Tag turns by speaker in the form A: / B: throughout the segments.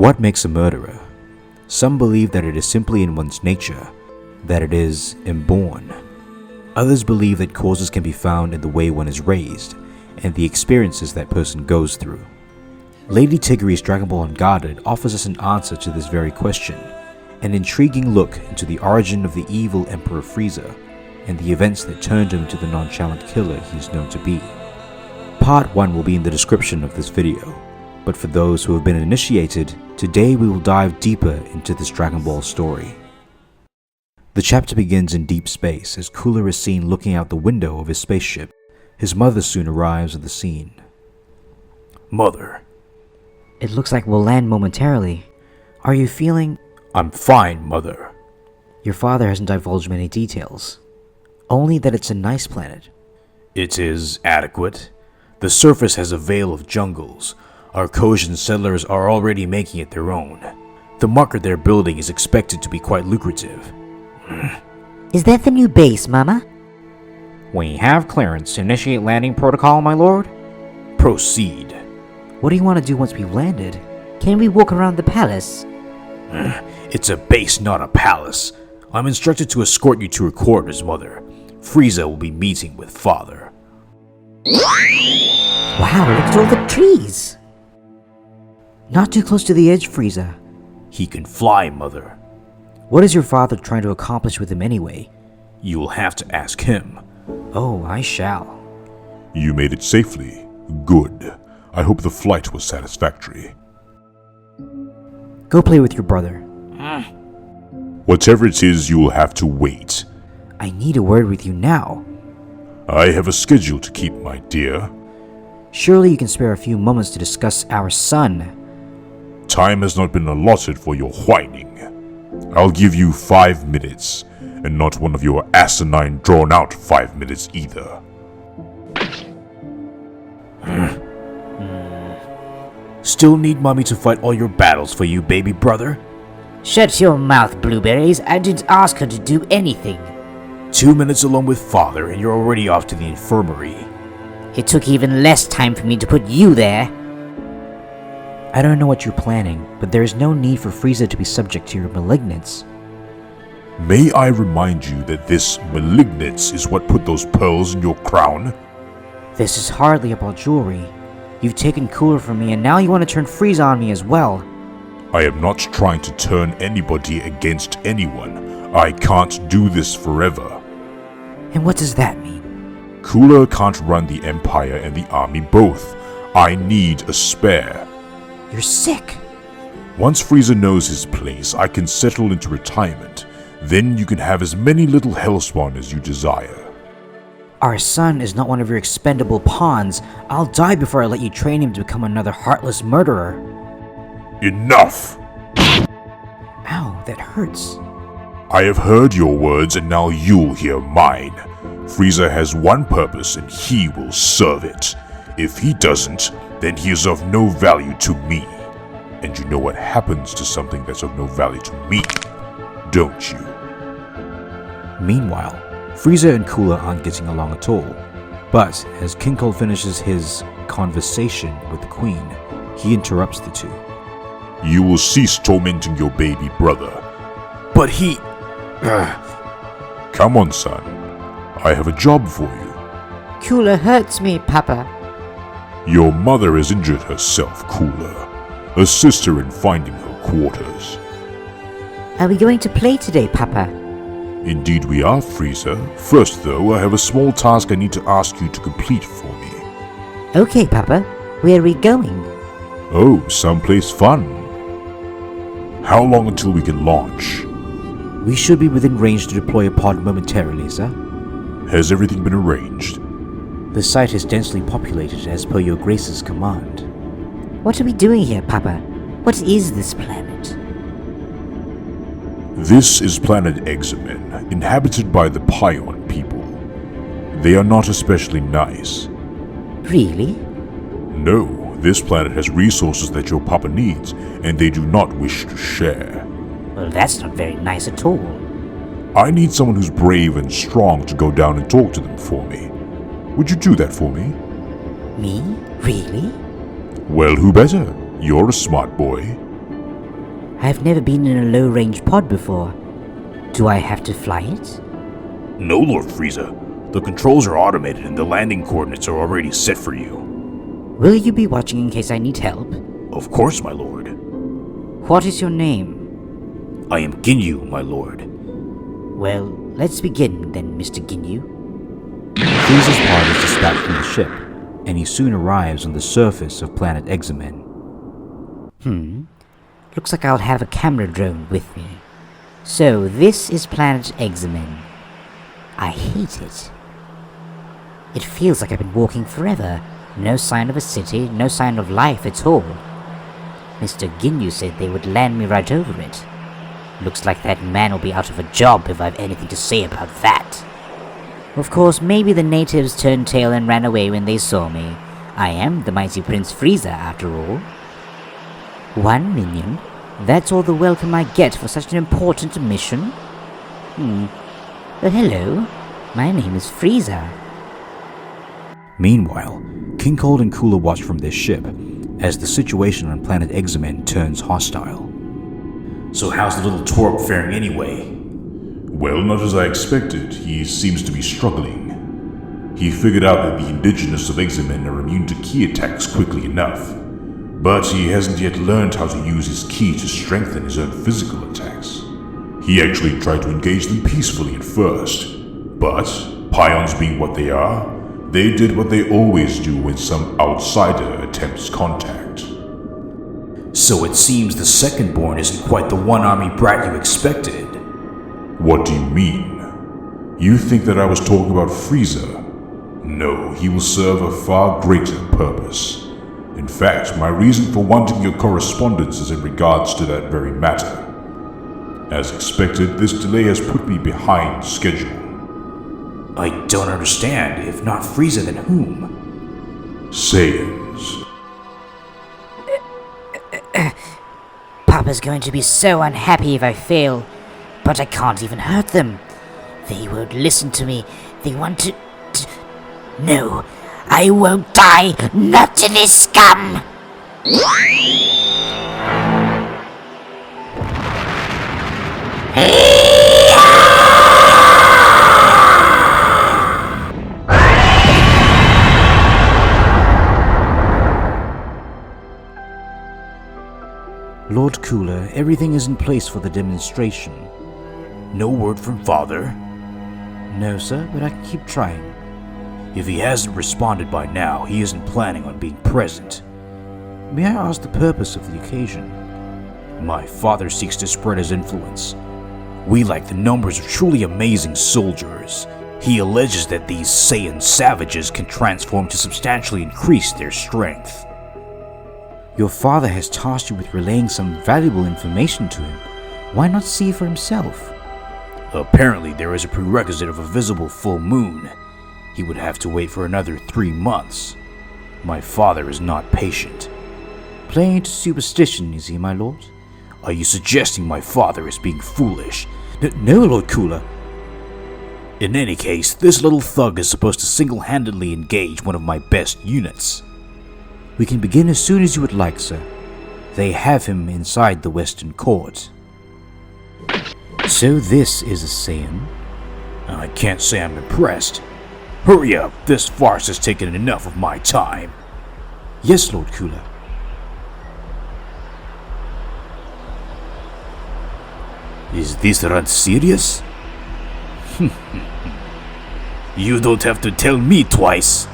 A: What makes a murderer? Some believe that it is simply in one's nature, that it is inborn. Others believe that causes can be found in the way one is raised and the experiences that person goes through. Lady Tygry's Dragon Ball Unguarded offers us an answer to this very question, an intriguing look into the origin of the evil Emperor Frieza and the events that turned him to the nonchalant killer he is known to be. Part 1 will be in the description of this video, but for those who have been initiated, today we will dive deeper into this Dragon Ball story. The chapter begins in deep space as Cooler is seen looking out the window of his spaceship. His mother soon arrives on the scene. Mother.
B: It looks like we'll land momentarily. Are you feeling...
A: I'm fine, Mother.
B: Your father hasn't divulged many details. Only that it's a nice planet.
A: It is adequate. The surface has a veil of jungles. Our Kojin settlers are already making it their own. The market they're building is expected to be quite lucrative.
B: Is that the new base, Mama?
A: We have clearance to initiate landing protocol, my lord. Proceed.
B: What do you want to do once we've landed? Can we walk around the palace?
A: It's a base, not a palace. I'm instructed to escort you to your quarters, Mother. Frieza will be meeting with Father.
B: Wow, look at all the trees! Not too close to the edge, Frieza.
A: He can fly, Mother.
B: What is your father trying to accomplish with him anyway?
A: You'll have to ask him.
B: Oh, I shall.
C: You made it safely. Good. I hope the flight was satisfactory.
B: Go play with your brother.
C: Whatever it is, you'll have to wait.
B: I need a word with you now.
C: I have a schedule to keep, my dear.
B: Surely you can spare a few moments to discuss our son.
C: Time has not been allotted for your whining. I'll give you 5 minutes, and not one of your asinine drawn-out 5 minutes either.
A: Still need Mommy to fight all your battles for you, baby brother?
D: Shut your mouth, Blueberries. I didn't ask her to do anything.
A: 2 minutes alone with Father and you're already off to the infirmary.
D: It took even less time for me to put you there.
B: I don't know what you're planning, but there is no need for Frieza to be subject to your malignance.
C: May I remind you that this malignance is what put those pearls in your crown?
B: This is hardly about jewelry. You've taken Cooler from me and now you want to turn Frieza on me as well.
C: I am not trying to turn anybody against anyone. I can't do this forever.
B: And what does that mean?
C: Cooler can't run the Empire and the army both. I need a spare.
B: You're sick.
C: Once Frieza knows his place, I can settle into retirement. Then you can have as many little Hellspawn as you desire.
B: Our son is not one of your expendable pawns. I'll die before I let you train him to become another heartless murderer.
C: Enough!
B: Ow, that hurts.
C: I have heard your words and now you'll hear mine. Frieza has one purpose and he will serve it. If he doesn't, then he is of no value to me. And you know what happens to something that's of no value to me, don't you?
A: Meanwhile, Frieza and Cooler aren't getting along at all. But as King Cold finishes his conversation with the Queen, he interrupts the two.
C: You will cease tormenting your baby brother.
A: But he...
C: Come on, son. I have a job for you.
D: Cooler hurts me, Papa.
C: Your mother has injured herself, Cooler. Assist her in finding her quarters.
D: Are we going to play today, Papa?
C: Indeed we are, Frieza. First, though, I have a small task I need to ask you to complete for me.
D: Okay, Papa. Where are we going?
C: Oh, someplace fun. How long until we can launch?
A: We should be within range to deploy a pod momentarily, sir.
C: Has everything been arranged?
A: The site is densely populated as per your Grace's command.
D: What are we doing here, Papa? What is this planet?
C: This is planet Examen, inhabited by the Pion people. They are not especially nice.
D: Really?
C: No, this planet has resources that your papa needs, and they do not wish to share.
D: Well, that's not very nice at all.
C: I need someone who's brave and strong to go down and talk to them for me. Would you do that for me?
D: Me? Really?
C: Well, who better? You're a smart boy.
B: I've never been in a low-range pod before. Do I have to fly it?
A: No, Lord Frieza. The controls are automated and the landing coordinates are already set for you.
B: Will you be watching in case I need help?
A: Of course, my lord.
B: What is your name?
A: I am Ginyu, my lord.
B: Well, let's begin then, Mr. Ginyu.
A: Frieza's pod is dispatched from the ship, and he soon arrives on the surface of planet Examen.
B: Looks like I'll have a camera drone with me. So, this is planet Examen. I hate it. It feels like I've been walking forever. No sign of a city, no sign of life at all. Mr. Ginyu said they would land me right over it. Looks like that man will be out of a job if I have anything to say about that. Of course, maybe the natives turned tail and ran away when they saw me. I am the mighty Prince Frieza, after all. 1 million? That's all the welcome I get for such an important mission? Well, hello. My name is Frieza.
A: Meanwhile, King Cold and Cooler watch from their ship as the situation on planet Examen turns hostile. So how's the little twerp faring anyway?
C: Well, not as I expected. He seems to be struggling. He figured out that the indigenous of Examen are immune to ki attacks quickly enough, but he hasn't yet learned how to use his ki to strengthen his own physical attacks. He actually tried to engage them peacefully at first, but, pions being what they are, they did what they always do when some outsider attempts contact.
A: So it seems the second-born isn't quite the one-army brat you expected.
C: What do you mean? You think that I was talking about Frieza? No, he will serve a far greater purpose. In fact, my reason for wanting your correspondence is in regards to that very matter. As expected, this delay has put me behind schedule.
A: I don't understand. If not Frieza, then whom?
C: Saiyans.
D: Papa's going to be so unhappy if I fail, but I can't even hurt them. They won't listen to me. They want to... No, I won't die, not to this scum!
A: Lord Cooler, everything is in place for the demonstration. No word from Father? No, sir, but I can keep trying. If he hasn't responded by now, he isn't planning on being present. May I ask the purpose of the occasion? My father seeks to spread his influence. We like the numbers of truly amazing soldiers. He alleges that these Saiyan savages can transform to substantially increase their strength. Your father has tasked you with relaying some valuable information to him. Why not see for himself? Apparently there is a prerequisite of a visible full moon. He would have to wait for another 3 months. My father is not patient. Playing into superstition, is he, my lord? Are you suggesting my father is being foolish? No, Lord Cooler. In any case, this little thug is supposed to single-handedly engage one of my best units. We can begin as soon as you would like, sir. They have him inside the Western Court. So this is a Saiyan? I can't say I'm impressed. Hurry up, this farce has taken enough of my time. Yes, Lord Cooler. Is this run serious? You don't have to tell me twice.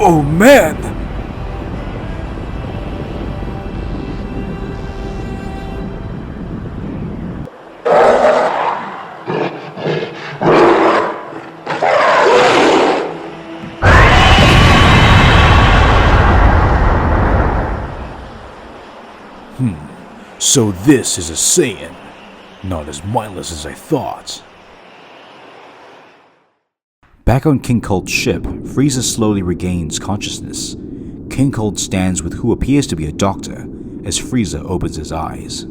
A: Oh man! So this is a Saiyan. Not as mindless as I thought. Back on King Cold's ship, Frieza slowly regains consciousness. King Cold stands with who appears to be a doctor as Frieza opens his eyes.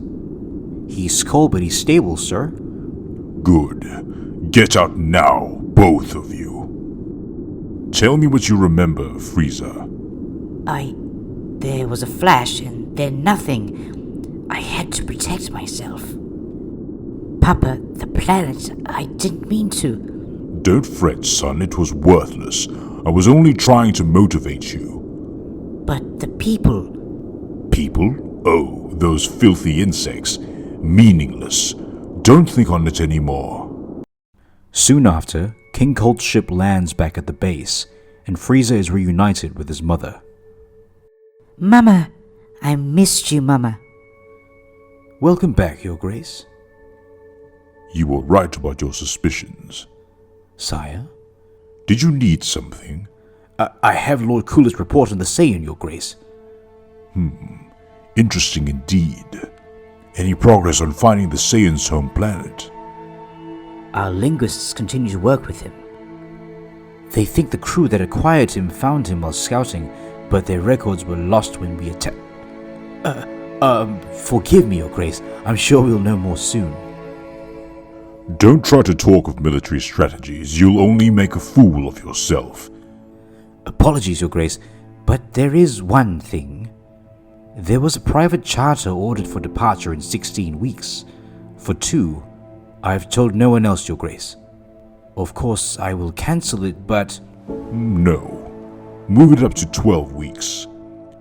A: He's cold, but he's stable, sir.
C: Good. Get out now, both of you. Tell me what you remember, Frieza.
D: There was a flash and then nothing. I had to protect myself. Papa, the planet, I didn't mean to.
C: Don't fret, son, it was worthless. I was only trying to motivate you.
D: But the people...
C: People? Oh, those filthy insects. Meaningless. Don't think on it anymore.
A: Soon after, King Cold's ship lands back at the base, and Frieza is reunited with his mother.
D: Mama! I missed you, Mama.
A: Welcome back, Your Grace.
C: You were right about your suspicions.
A: Sire?
C: Did you need something?
A: I have Lord Cooler's report on the Saiyan, Your Grace.
C: Interesting indeed. Any progress on finding the Saiyan's home planet?
A: Our linguists continue to work with him. They think the crew that acquired him found him while scouting, but their records were lost when we attacked. Forgive me, Your Grace. I'm sure we'll know more soon.
C: Don't try to talk of military strategies. You'll only make a fool of yourself.
A: Apologies, Your Grace, but there is one thing. There was a private charter ordered for departure in 16 weeks. For 2, I've told no one else, Your Grace. Of course, I will cancel it, but...
C: No. Move it up to 12 weeks.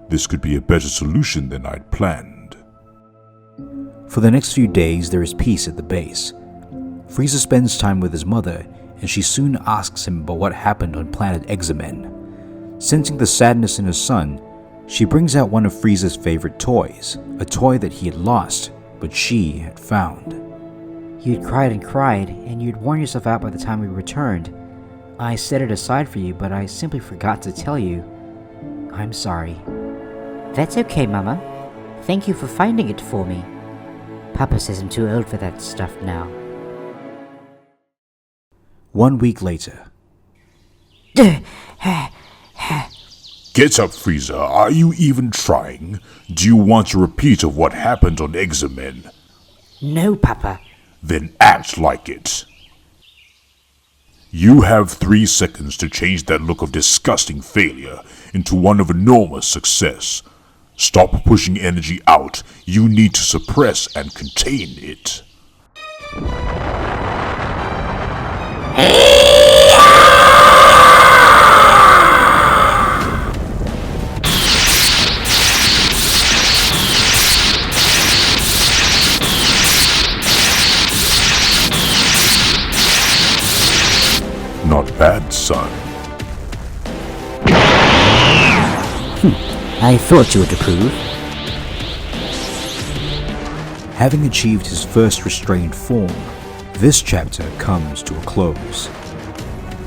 C: This could be a better solution than I'd planned.
A: For the next few days, there is peace at the base. Frieza spends time with his mother, and she soon asks him about what happened on planet Examen. Sensing the sadness in her son, she brings out one of Frieza's favorite toys, a toy that he had lost, but she had found.
B: You'd cried, and you'd worn yourself out by the time we returned. I set it aside for you, but I simply forgot to tell you. I'm sorry.
D: That's okay, Mama. Thank you for finding it for me. Papa says I'm too old for that stuff now.
A: 1 week later.
C: Get up, Frieza. Are you even trying? Do you want a repeat of what happened on Examen?
D: No, Papa.
C: Then act like it. You have 3 seconds to change that look of disgusting failure into one of enormous success. Stop pushing energy out. You need to suppress and contain it. Not bad, son.
D: I thought you would approve.
A: Having achieved his first restrained form, this chapter comes to a close.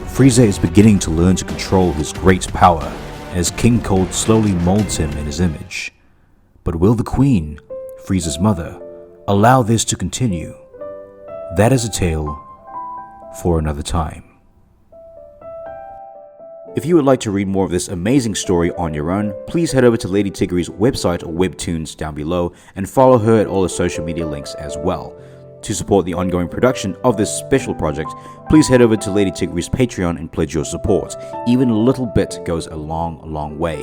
A: Frieza is beginning to learn to control his great power as King Cold slowly molds him in his image. But will the Queen, Frieza's mother, allow this to continue? That is a tale for another time. If you would like to read more of this amazing story on your own, please head over to Lady Tygry's website or Webtoons down below and follow her at all the social media links as well. To support the ongoing production of this special project, please head over to Lady Tygry's Patreon and pledge your support. Even a little bit goes a long way.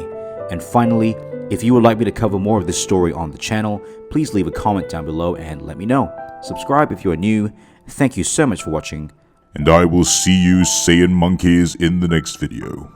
A: And finally, if you would like me to cover more of this story on the channel, please leave a comment down below and let me know. Subscribe if you are new. Thank you so much for watching.
C: And I will see you Saiyan monkeys in the next video.